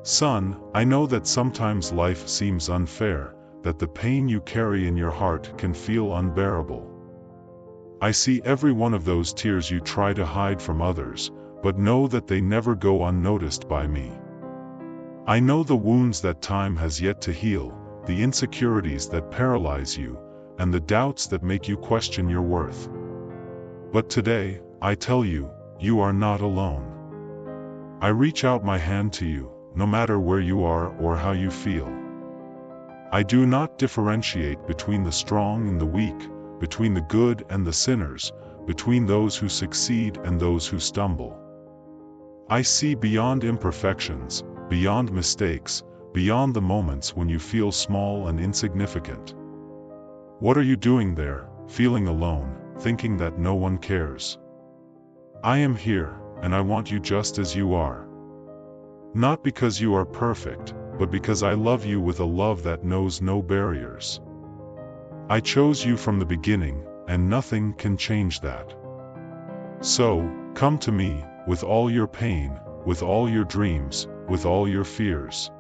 Son, I know that sometimes life seems unfair, that the pain you carry in your heart can feel unbearable. I see every one of those tears you try to hide from others, but know that they never go unnoticed by me. I know the wounds that time has yet to heal, the insecurities that paralyze you, and the doubts that make you question your worth. But today, I tell you, you are not alone. I reach out my hand to you, no matter where you are or how you feel. I do not differentiate between the strong and the weak, between the good and the sinners, between those who succeed and those who stumble. I see beyond imperfections, beyond mistakes, beyond the moments when you feel small and insignificant. What are you doing there, feeling alone, thinking that no one cares? I am here, and I want you just as you are. Not because you are perfect, but because I love you with a love that knows no barriers. I chose you from the beginning, and nothing can change that. So, come to me, with all your pain, with all your dreams, with all your fears.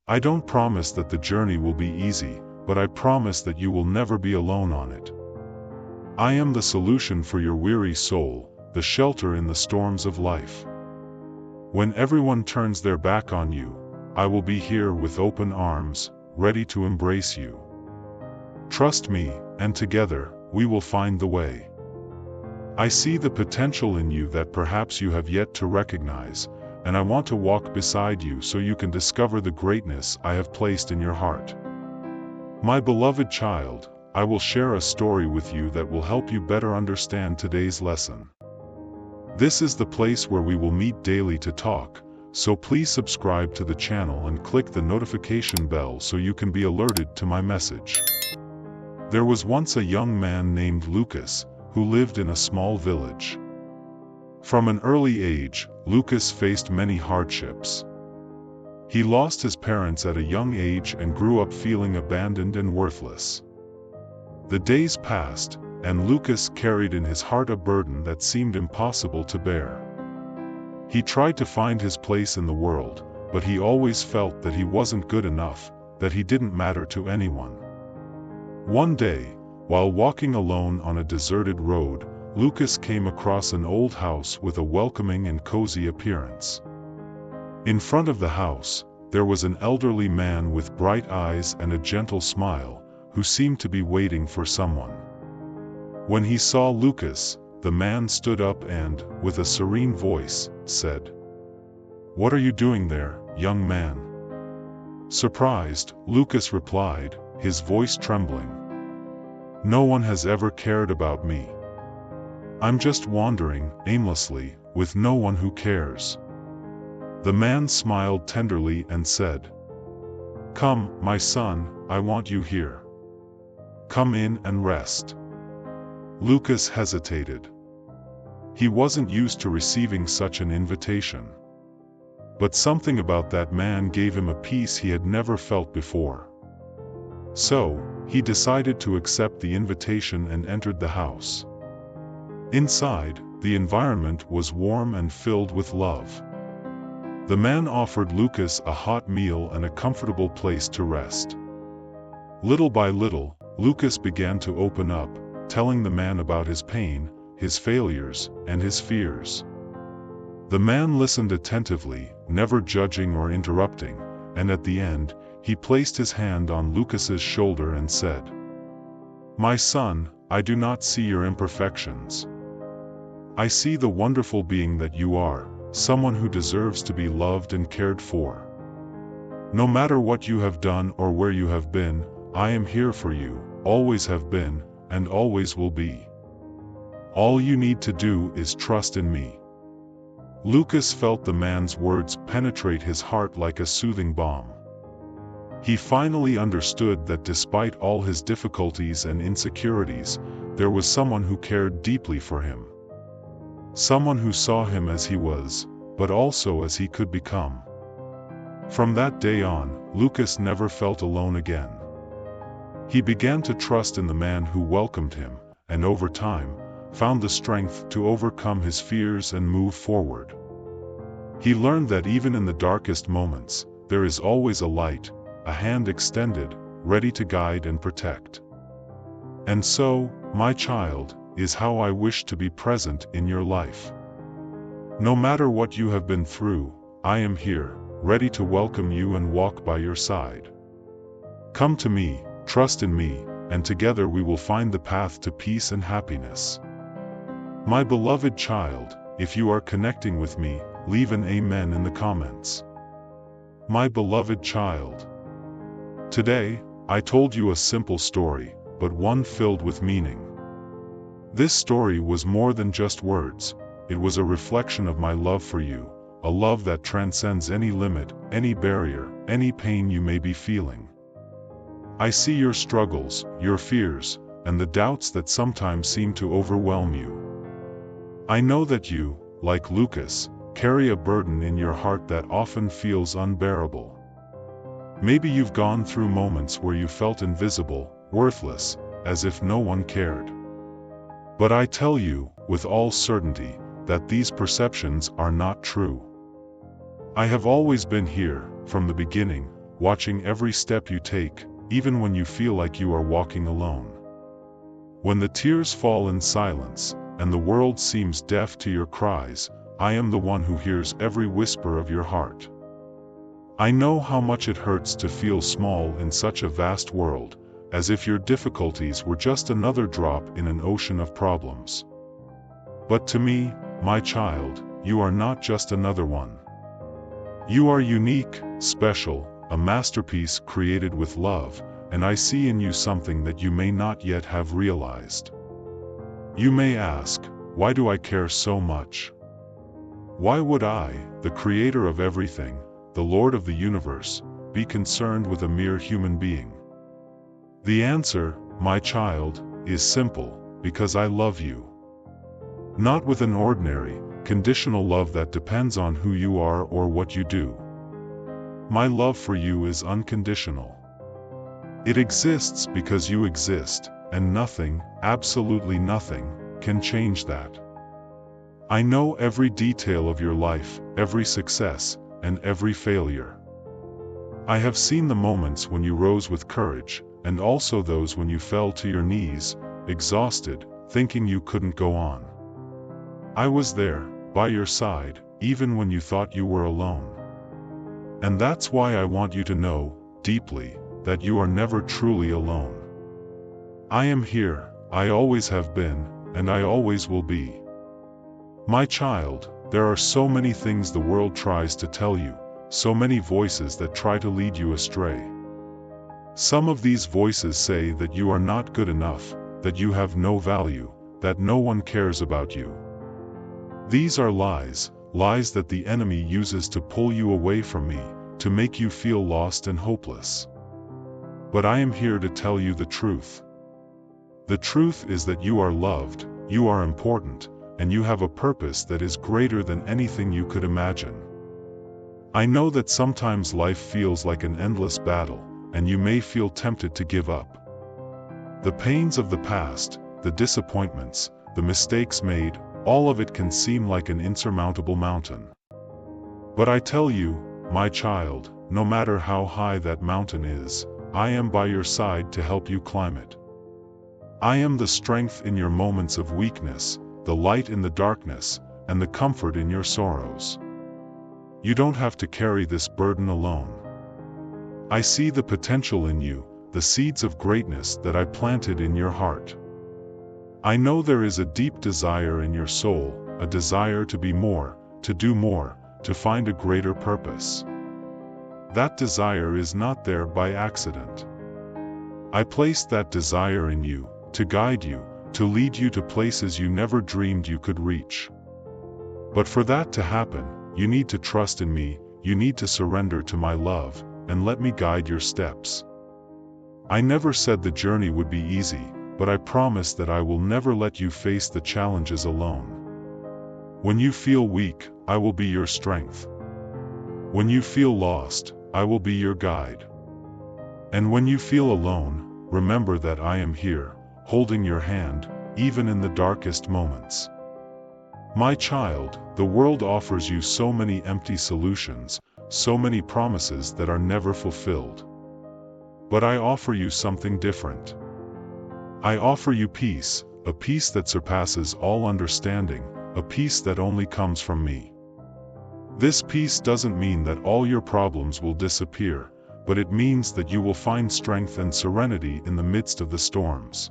I don't promise that the journey will be easy, but I promise that you will never be alone on it. I am the solution for your weary soul, the shelter in the storms of life. When everyone turns their back on you, I will be here with open arms, ready to embrace you. Trust me, and together, we will find the way. I see the potential in you that perhaps you have yet to recognize, and I want to walk beside you so you can discover the greatness I have placed in your heart. My beloved child, I will share a story with you that will help you better understand today's lesson. This is the place where we will meet daily to talk, so please subscribe to the channel and click the notification bell so you can be alerted to my message. There was once a young man named Lucas, who lived in a small village. From an early age, Lucas faced many hardships. He lost his parents at a young age and grew up feeling abandoned and worthless. The days passed, and Lucas carried in his heart a burden that seemed impossible to bear. He tried to find his place in the world, but he always felt that he wasn't good enough, that he didn't matter to anyone. One day, while walking alone on a deserted road, Lucas came across an old house with a welcoming and cozy appearance. In front of the house, there was an elderly man with bright eyes and a gentle smile, who seemed to be waiting for someone. When he saw Lucas, the man stood up and, with a serene voice, said, "What are you doing there, young man?" Surprised, Lucas replied, his voice trembling, "No one has ever cared about me. I'm just wandering, aimlessly, with no one who cares." The man smiled tenderly and said, "Come, my son, I want you here. Come in and rest." Lucas hesitated. He wasn't used to receiving such an invitation. But something about that man gave him a peace he had never felt before. So, he decided to accept the invitation and entered the house. Inside, the environment was warm and filled with love. The man offered Lucas a hot meal and a comfortable place to rest. Little by little, Lucas began to open up, telling the man about his pain, his failures, and his fears. The man listened attentively, never judging or interrupting, and at the end, he placed his hand on Lucas's shoulder and said, "My son, I do not see your imperfections. I see the wonderful being that you are, someone who deserves to be loved and cared for. No matter what you have done or where you have been, I am here for you, always have been, and always will be. All you need to do is trust in me." Lucas felt the man's words penetrate his heart like a soothing balm. He finally understood that despite all his difficulties and insecurities, there was someone who cared deeply for him. Someone who saw him as he was, but also as he could become. From that day on, Lucas never felt alone again. He began to trust in the man who welcomed him, and over time, found the strength to overcome his fears and move forward. He learned that even in the darkest moments, there is always a light, a hand extended, ready to guide and protect. And so, my child, is how I wish to be present in your life. No matter what you have been through, I am here, ready to welcome you and walk by your side. Come to me, trust in me, and together we will find the path to peace and happiness. My beloved child, if you are connecting with me, leave an amen in the comments. My beloved child. Today, I told you a simple story, but one filled with meaning. This story was more than just words, it was a reflection of my love for you, a love that transcends any limit, any barrier, any pain you may be feeling. I see your struggles, your fears, and the doubts that sometimes seem to overwhelm you. I know that you, like Lucas, carry a burden in your heart that often feels unbearable. Maybe you've gone through moments where you felt invisible, worthless, as if no one cared. But I tell you, with all certainty, that these perceptions are not true. I have always been here, from the beginning, watching every step you take, even when you feel like you are walking alone. When the tears fall in silence, and the world seems deaf to your cries, I am the one who hears every whisper of your heart. I know how much it hurts to feel small in such a vast world, as if your difficulties were just another drop in an ocean of problems. But to me, my child, you are not just another one. You are unique, special, a masterpiece created with love, and I see in you something that you may not yet have realized. You may ask, why do I care so much? Why would I, the creator of everything, the Lord of the universe, be concerned with a mere human being? The answer, my child, is simple, because I love you. Not with an ordinary, conditional love that depends on who you are or what you do. My love for you is unconditional. It exists because you exist, and nothing, absolutely nothing, can change that. I know every detail of your life, every success, and every failure. I have seen the moments when you rose with courage, and also those when you fell to your knees, exhausted, thinking you couldn't go on. I was there, by your side, even when you thought you were alone. And that's why I want you to know, deeply, that you are never truly alone. I am here, I always have been, and I always will be. My child, there are so many things the world tries to tell you, so many voices that try to lead you astray. Some of these voices say that you are not good enough, that you have no value, that no one cares about you. These are lies, lies that the enemy uses to pull you away from me, to make you feel lost and hopeless. But I am here to tell you the truth. The truth is that you are loved, you are important, and you have a purpose that is greater than anything you could imagine. I know that sometimes life feels like an endless battle, and you may feel tempted to give up. The pains of the past, the disappointments, the mistakes made, all of it can seem like an insurmountable mountain. But I tell you, my child, no matter how high that mountain is, I am by your side to help you climb it. I am the strength in your moments of weakness, the light in the darkness, and the comfort in your sorrows. You don't have to carry this burden alone. I see the potential in you, the seeds of greatness that I planted in your heart. I know there is a deep desire in your soul, a desire to be more, to do more, to find a greater purpose. That desire is not there by accident. I placed that desire in you, to guide you, to lead you to places you never dreamed you could reach. But for that to happen, you need to trust in me, you need to surrender to my love, and let me guide your steps. I never said the journey would be easy, but I promise that I will never let you face the challenges alone. When you feel weak, I will be your strength. When you feel lost, I will be your guide. And when you feel alone, remember that I am here, holding your hand, even in the darkest moments. My child, the world offers you so many empty solutions, so many promises that are never fulfilled. But I offer you something different. I offer you peace, a peace that surpasses all understanding, a peace that only comes from me. This peace doesn't mean that all your problems will disappear, but it means that you will find strength and serenity in the midst of the storms.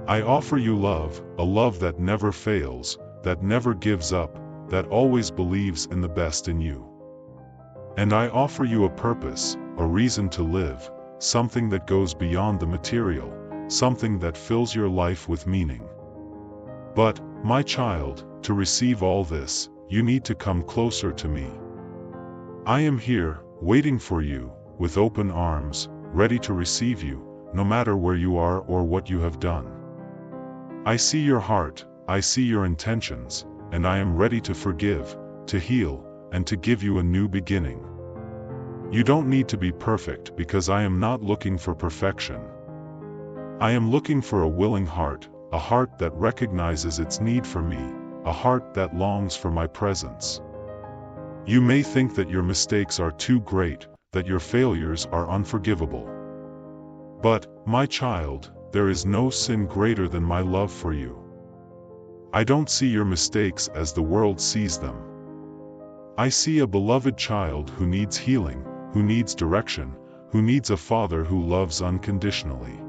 I offer you love, a love that never fails, that never gives up, that always believes in the best in you. And I offer you a purpose, a reason to live, something that goes beyond the material, something that fills your life with meaning. But, my child, to receive all this, you need to come closer to me. I am here, waiting for you, with open arms, ready to receive you, no matter where you are or what you have done. I see your heart, I see your intentions, and I am ready to forgive, to heal, and to give you a new beginning. You don't need to be perfect because I am not looking for perfection. I am looking for a willing heart, a heart that recognizes its need for me, a heart that longs for my presence. You may think that your mistakes are too great, that your failures are unforgivable. But, my child, there is no sin greater than my love for you. I don't see your mistakes as the world sees them. I see a beloved child who needs healing, who needs direction, who needs a father who loves unconditionally.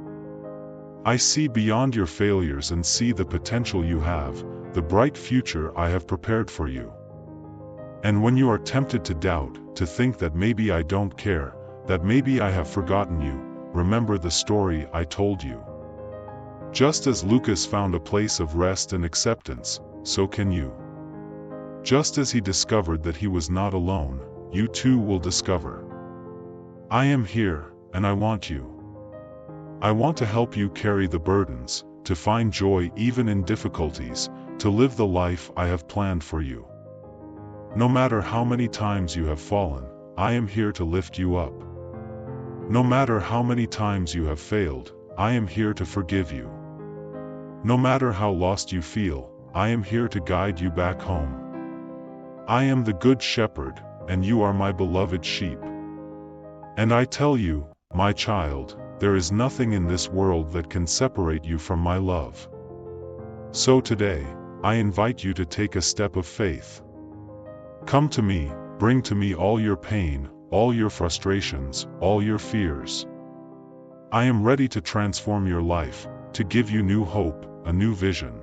I see beyond your failures and see the potential you have, the bright future I have prepared for you. And when you are tempted to doubt, to think that maybe I don't care, that maybe I have forgotten you, remember the story I told you. Just as Lucas found a place of rest and acceptance, so can you. Just as he discovered that he was not alone, you too will discover. I am here, and I want you. I want to help you carry the burdens, to find joy even in difficulties, to live the life I have planned for you. No matter how many times you have fallen, I am here to lift you up. No matter how many times you have failed, I am here to forgive you. No matter how lost you feel, I am here to guide you back home. I am the Good Shepherd, and you are my beloved sheep. And I tell you, my child, there is nothing in this world that can separate you from my love. So today, I invite you to take a step of faith. Come to me, bring to me all your pain, all your frustrations, all your fears. I am ready to transform your life, to give you new hope, a new vision.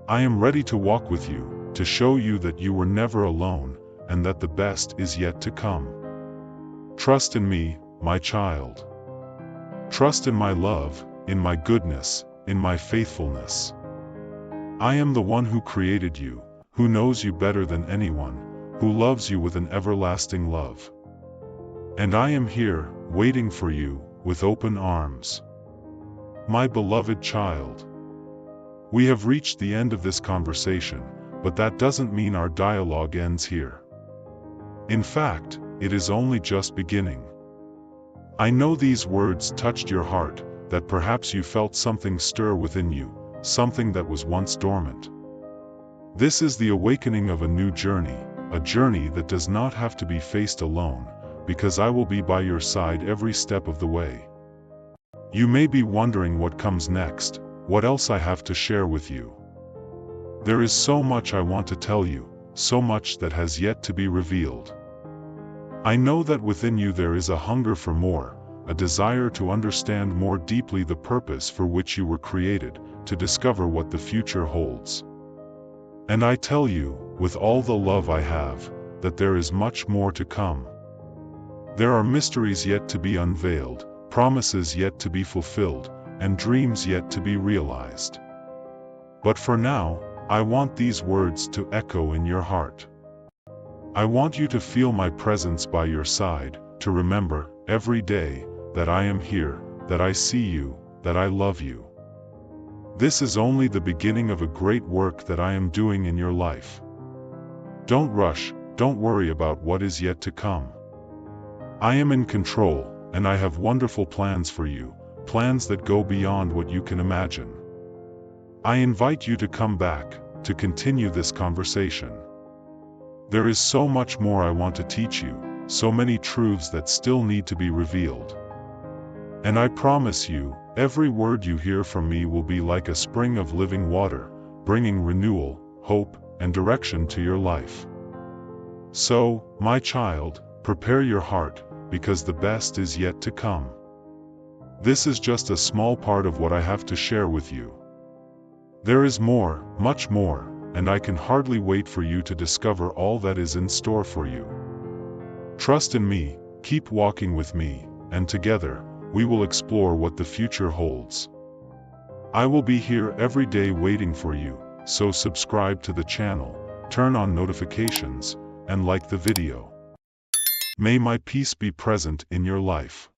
I am ready to walk with you, to show you that you were never alone, and that the best is yet to come. Trust in me, my child. Trust in my love, in my goodness, in my faithfulness. I am the one who created you, who knows you better than anyone, who loves you with an everlasting love. And I am here, waiting for you, with open arms. My beloved child. We have reached the end of this conversation, but that doesn't mean our dialogue ends here. In fact, it is only just beginning. I know these words touched your heart, that perhaps you felt something stir within you, something that was once dormant. This is the awakening of a new journey, a journey that does not have to be faced alone, because I will be by your side every step of the way. You may be wondering what comes next, what else I have to share with you. There is so much I want to tell you, so much that has yet to be revealed. I know that within you there is a hunger for more, a desire to understand more deeply the purpose for which you were created, to discover what the future holds. And I tell you, with all the love I have, that there is much more to come. There are mysteries yet to be unveiled, promises yet to be fulfilled, and dreams yet to be realized. But for now, I want these words to echo in your heart. I want you to feel my presence by your side, to remember, every day, that I am here, that I see you, that I love you. This is only the beginning of a great work that I am doing in your life. Don't rush, don't worry about what is yet to come. I am in control, and I have wonderful plans for you, plans that go beyond what you can imagine. I invite you to come back, to continue this conversation. There is so much more I want to teach you, so many truths that still need to be revealed. And I promise you, every word you hear from me will be like a spring of living water, bringing renewal, hope, and direction to your life. So, my child, prepare your heart, because the best is yet to come. This is just a small part of what I have to share with you. There is more, much more, and I can hardly wait for you to discover all that is in store for you. Trust in me, keep walking with me, and together, we will explore what the future holds. I will be here every day waiting for you, so subscribe to the channel, turn on notifications, and like the video. May my peace be present in your life.